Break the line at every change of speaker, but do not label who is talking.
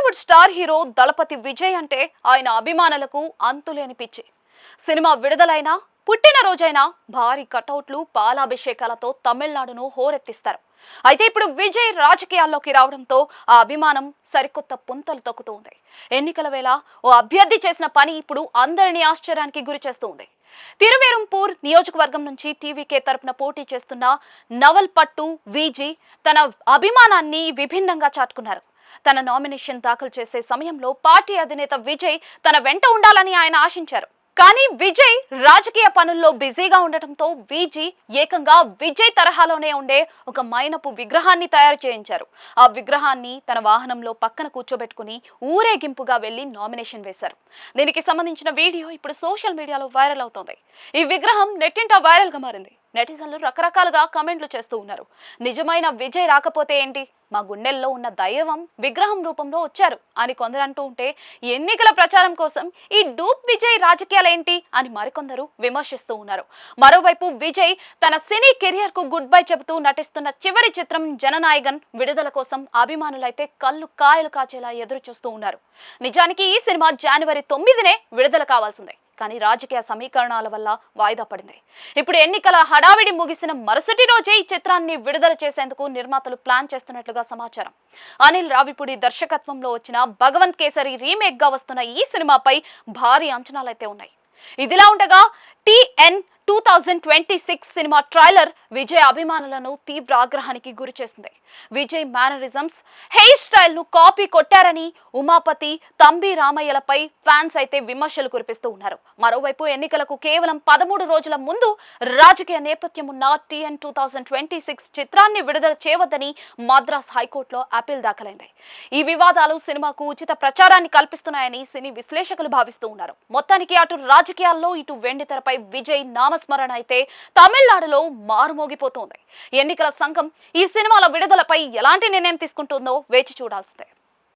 Bollywood star hero దళపతి విజయ్ అంటే ఆయన అభిమానులకు అంతులేని పిచ్చి. సినిమా విడుదలైనా పుట్టినరోజైనా భారీ కటౌట్లు పాలాభిషేకాలతో తమిళనాడును హోరెత్తిస్తారు. అయితే ఇప్పుడు విజయ్ రాజకీయాల్లోకి రావడంతో ఆ అభిమానం సరికొత్త పుంతలు తొక్కుతోంది. ఎన్నికల వేళ ఓ అభ్యర్థి చేసిన పని ఇప్పుడు అందరినీ ఆశ్చర్యానికి గురి చేస్తుంది. తిరువేరంపూర్ నియోజకవర్గం నుంచి టీవీకే తరపున పోటీ చేస్తున్న నవల్ పట్టు విజీ తన అభిమానాన్ని విభిన్నంగా చాటుకున్నారు. తన నామినేషన్ దాఖలు చేసే సమయంలో పార్టీ అధినేత విజయ్ తన వెంట ఉండాలని ఆయన ఆశించారు. కానీ విజయ్ రాజకీయ పనుల్లో బిజీగా ఉండటంతో విజీ ఏకంగా విజయ్ తరహాలోనే ఉండే ఒక మైనపు విగ్రహాన్ని తయారు చేయించారు. ఆ విగ్రహాన్ని తన వాహనంలో పక్కన కూర్చోబెట్టుకుని ఊరేగింపుగా వెళ్లి నామినేషన్ వేశారు. దీనికి సంబంధించిన వీడియో ఇప్పుడు సోషల్ మీడియాలో వైరల్ అవుతోంది. ఈ విగ్రహం నెట్టింట వైరల్ గా మారింది. నెటిజన్లు రకరకాలుగా కమెంట్లు చేస్తూ ఉన్నారు. నిజమైన విజయ్ రాకపోతే ఏంటి, మా గుండెల్లో ఉన్న దైవం విగ్రహం రూపంలో వచ్చారు అని కొందరు అంటూ ఉంటే, ఎన్నికల ప్రచారం కోసం ఈ డూప్ విజయ్ రాజకీయాలేంటి అని మరికొందరు విమర్శిస్తూ ఉన్నారు. మరోవైపు విజయ్ తన సినీ కెరియర్ కు గుడ్ బై చెబుతూ నటిస్తున్న చివరి చిత్రం జననాయగన్ విడుదల కోసం అభిమానులైతే కళ్ళు కాయలు కాచేలా ఎదురు చూస్తూ ఉన్నారు. నిజానికి ఈ సినిమా జనవరి 9నే విడుదల కావాల్సిందే, కానీ రాజకీయ సమీకరణాల వల్ల వాయిదా పడింది. ఇప్పుడు ఎన్నికల హడావిడి ముగిసిన మరుసటి రోజే ఈ చిత్రాన్ని విడుదల చేసేందుకు నిర్మాతలు ప్లాన్ చేస్తున్నట్లుగా సమాచారం. అనిల్ రావిపూడి దర్శకత్వంలో వచ్చిన భగవంత్ కేసరి రీమేక్ గా వస్తున్న ఈ సినిమాపై భారీ అంచనాలైతే ఉన్నాయి. ఇదిలా ఉండగా TN 2026 సినిమా ట్రైలర్ విజయ్ అభిమానులను తీవ్ర ఆగ్రహానికి గురి చేసింది. విజయ్ మేనరిజమ్స్, హెయిర్ స్టైల్ ను కాపీ కొట్టారని ఉమాపతి, తంబి రామయ్యలపై ఫ్యాన్స్ అయితే విమర్శలు కురిపిస్తూ ఉన్నారు. మరోవైపు ఎన్నికలకు కేవలం 13 రోజుల ముందు రాజకీయ నేపథ్యం ఉన్న TN 2026 చిత్రాన్ని విడుదల చేయవద్దని మద్రాస్ హైకోర్టులో అప్పీల్ దాఖలైంది. ఈ వివాదాలు సినిమాకు ఉచిత ప్రచారాన్ని కల్పిస్తున్నాయని సినీ విశ్లేషకులు భావిస్తూ ఉన్నారు. మొత్తానికి అటు రాజకీయాల్లో ఇటు వెండితెరపై విజయ్ నామస్మరణ అయితే తమిళనాడులో మారుమోగిపోతోంది. ఎన్నికల సంఘం ఈ సినిమాల విడుదలపై ఎలాంటి నిర్ణయం తీసుకుంటుందో వేచి చూడాల్సిందే.